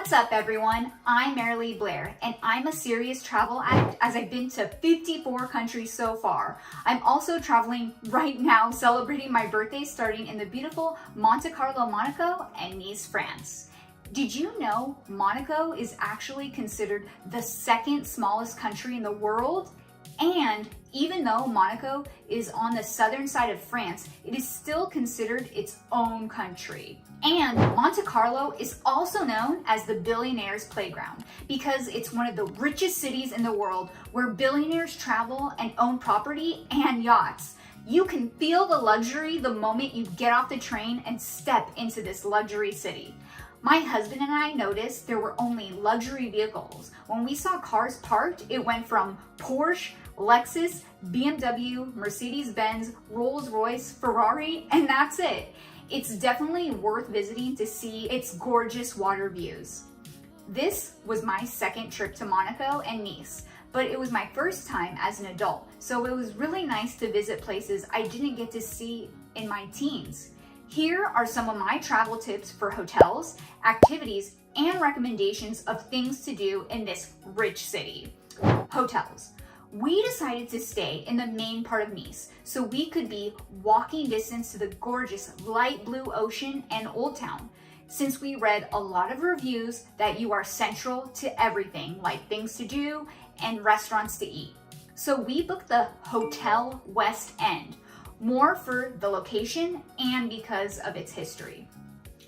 What's up everyone? I'm Marilee Blair and I'm a serious travel addict as I've been to 54 countries so far. I'm also traveling right now celebrating my birthday starting in the beautiful Monte Carlo, Monaco and Nice, France. Did you know Monaco is actually considered the second smallest country in the world? And even though Monaco is on the southern side of France, it is still considered its own country. And Monte Carlo is also known as the Billionaire's playground because it's one of the richest cities in the world where billionaires travel and own property and yachts. You can feel the luxury the moment you get off the train and step into this luxury city. My husband and I noticed there were only luxury vehicles. When we saw cars parked, it went from Porsche, Lexus, BMW, Mercedes-Benz, Rolls-Royce, Ferrari, and that's it. It's definitely worth visiting to see its gorgeous water views. This was my second trip to Monaco and Nice, but it was my first time as an adult, so it was really nice to visit places I didn't get to see in my teens. Here are some of my travel tips for hotels, activities, and recommendations of things to do in this rich city. Hotels. We decided to stay in the main part of Nice so we could be walking distance to the gorgeous light blue ocean and Old Town, since we read a lot of reviews that you are central to everything, like things to do and restaurants to eat. So we booked the Hotel West End, more for the location and because of its history.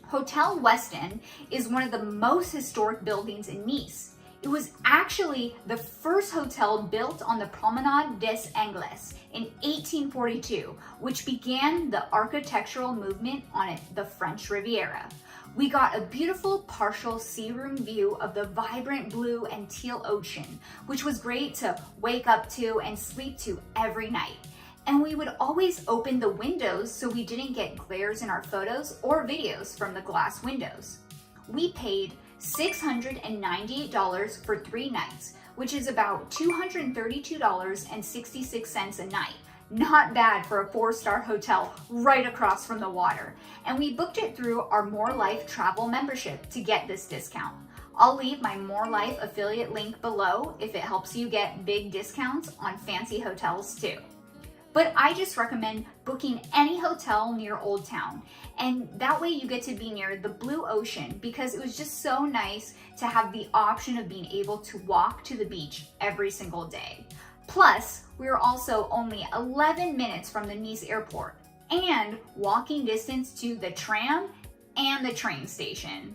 Hotel West End is one of the most historic buildings in Nice. It was actually the first hotel built on the Promenade des Anglais in 1842, which began the architectural movement on the French Riviera. We got a beautiful partial sea room view of the vibrant blue and teal ocean, which was great to wake up to and sleep to every night. And we would always open the windows so we didn't get glares in our photos or videos from the glass windows. We paid $698 for 3 nights, which is about $232.66 a night. Not bad for a 4-star hotel right across from the water. And we booked it through our More Life travel membership to get this discount. I'll leave my More Life affiliate link below if it helps you get big discounts on fancy hotels too. But I just recommend booking any hotel near Old Town, and that way you get to be near the blue ocean because it was just so nice to have the option of being able to walk to the beach every single day. Plus, we were also only 11 minutes from the Nice airport and walking distance to the tram and the train station.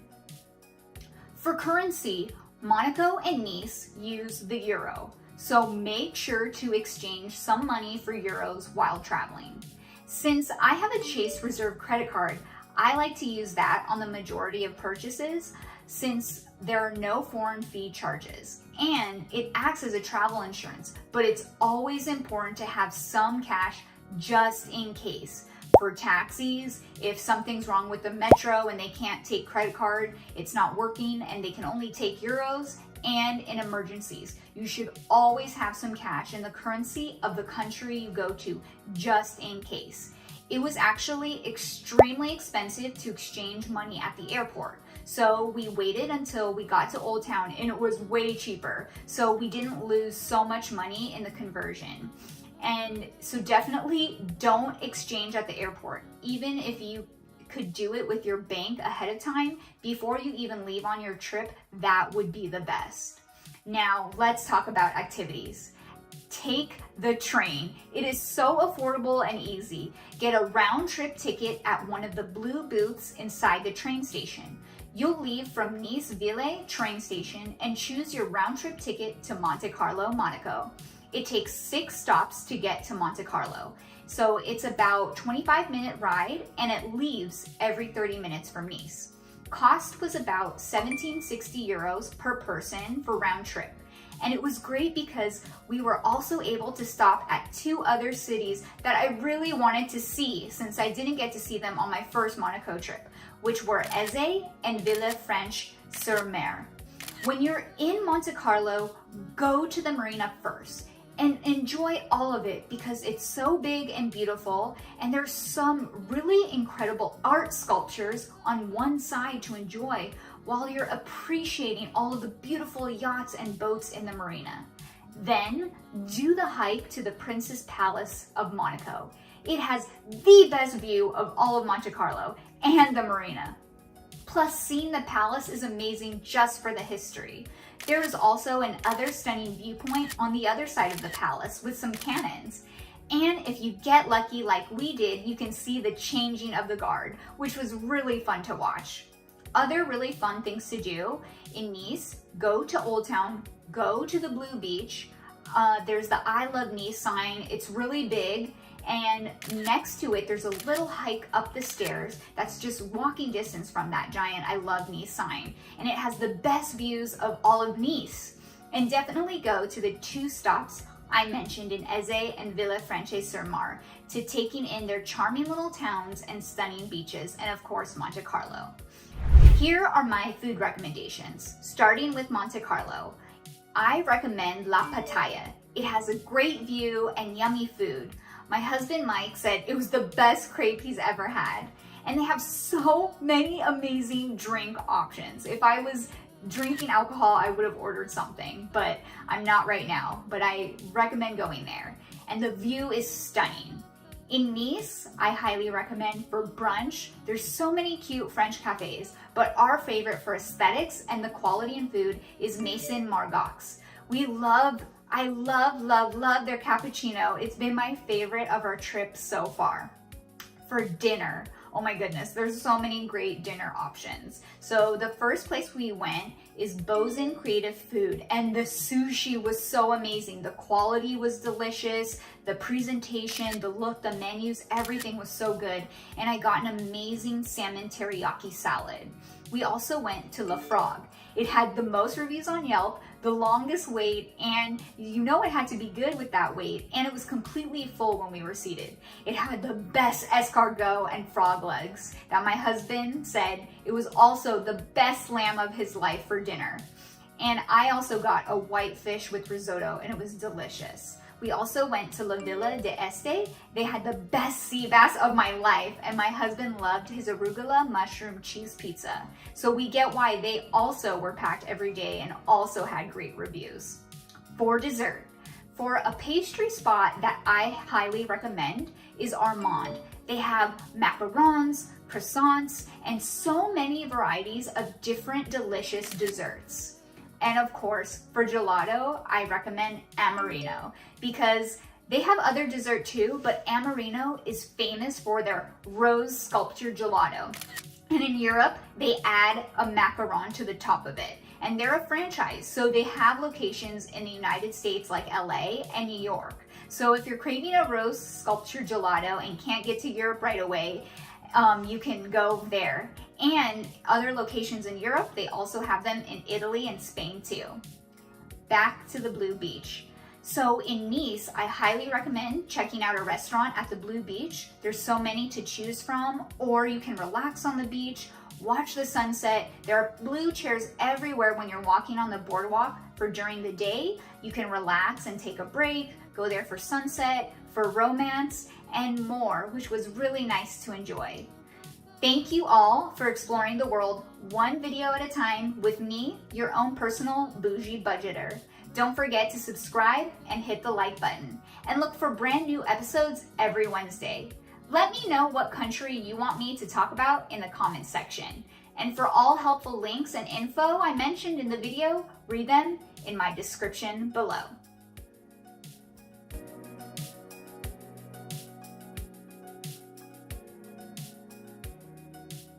For currency, Monaco and Nice use the euro. So make sure to exchange some money for euros while traveling. Since I have a Chase Reserve credit card, I like to use that on the majority of purchases since there are no foreign fee charges. And it acts as a travel insurance, but it's always important to have some cash just in case. For taxis, if something's wrong with the metro and they can't take credit card, it's not working and they can only take euros, and in emergencies. You should always have some cash in the currency of the country you go to, just in case. It was actually extremely expensive to exchange money at the airport. So we waited until we got to Old Town and it was way cheaper. So we didn't lose so much money in the conversion. And so definitely don't exchange at the airport, even if you could do it with your bank ahead of time before you even leave on your trip. That would be the best. Now let's talk about activities. Take the train. It is so affordable and easy. Get a round trip ticket at one of the blue booths inside the train station. You'll leave from Nice Ville train station and choose your round trip ticket to Monte Carlo, Monaco. It takes 6 stops to get to Monte Carlo. So it's about 25-minute ride and it leaves every 30 minutes from Nice. Cost was about 1760 euros per person for round trip. And it was great because we were also able to stop at 2 other cities that I really wanted to see since I didn't get to see them on my first Monaco trip, which were Eze and Villefranche-sur-Mer. When you're in Monte Carlo, go to the marina first and enjoy all of it because it's so big and beautiful, and there's some really incredible art sculptures on one side to enjoy, while you're appreciating all of the beautiful yachts and boats in the marina. Then do the hike to the Princess Palace of Monaco. It has the best view of all of Monte Carlo and the marina. Plus, seeing the palace is amazing just for the history. There is also another stunning viewpoint on the other side of the palace with some cannons. And if you get lucky like we did, you can see the changing of the guard, which was really fun to watch. Other really fun things to do in Nice: go to Old Town, go to the Blue Beach. There's the I Love Nice sign. It's really big. And next to it, there's a little hike up the stairs that's just walking distance from that giant I Love Nice sign. And it has the best views of all of Nice. And definitely go to the 2 stops I mentioned in Eze and Villefranche-sur-Mar to taking in their charming little towns and stunning beaches, and of course, Monte Carlo. Here are my food recommendations, starting with Monte Carlo. I recommend La Pattaya. It has a great view and yummy food. My husband Mike said it was the best crepe he's ever had. And they have so many amazing drink options. If I was drinking alcohol, I would have ordered something, but I'm not right now. But I recommend going there. And the view is stunning. In Nice, I highly recommend for brunch. There's so many cute French cafes, but our favorite for aesthetics and the quality in food is Maison Margaux. I love their cappuccino. It's been my favorite of our trip so far. For dinner, oh my goodness, there's so many great dinner options. So the first place we went is Bozen Creative Food, and the sushi was so amazing. The quality was delicious, the presentation, the look, the menus, everything was so good. And I got an amazing salmon teriyaki salad. We also went to Le Frog. It had the most reviews on Yelp, the longest wait, and you know it had to be good with that wait, and it was completely full when we were seated. It had the best escargot and frog legs that my husband said it was also the best lamb of his life for dinner. And I also got a white fish with risotto, and it was delicious. We also went to La Villa d'Este. They had the best sea bass of my life, and my husband loved his arugula mushroom cheese pizza. So we get why they also were packed every day and also had great reviews. For dessert, for a pastry spot that I highly recommend is Armand. They have macarons, croissants, and so many varieties of different delicious desserts. And of course, for gelato, I recommend Amarino because they have other dessert too, but Amarino is famous for their rose sculpture gelato. And in Europe, they add a macaron to the top of it. And they're a franchise, so they have locations in the United States like LA and New York. So if you're craving a rose sculpture gelato and can't get to Europe right away, you can go there. And other locations in Europe, they also have them in Italy and Spain too. Back to the Blue Beach. So in Nice, I highly recommend checking out a restaurant at the Blue Beach. There's so many to choose from, or you can relax on the beach, watch the sunset. There are blue chairs everywhere when you're walking on the boardwalk for during the day. You can relax and take a break, go there for sunset, for romance, and more, which was really nice to enjoy. Thank you all for exploring the world one video at a time with me, your own personal bougie budgeter. Don't forget to subscribe and hit the like button, and look for brand new episodes every Wednesday. Let me know what country you want me to talk about in the comments section. And for all helpful links and info I mentioned in the video, read them in my description below.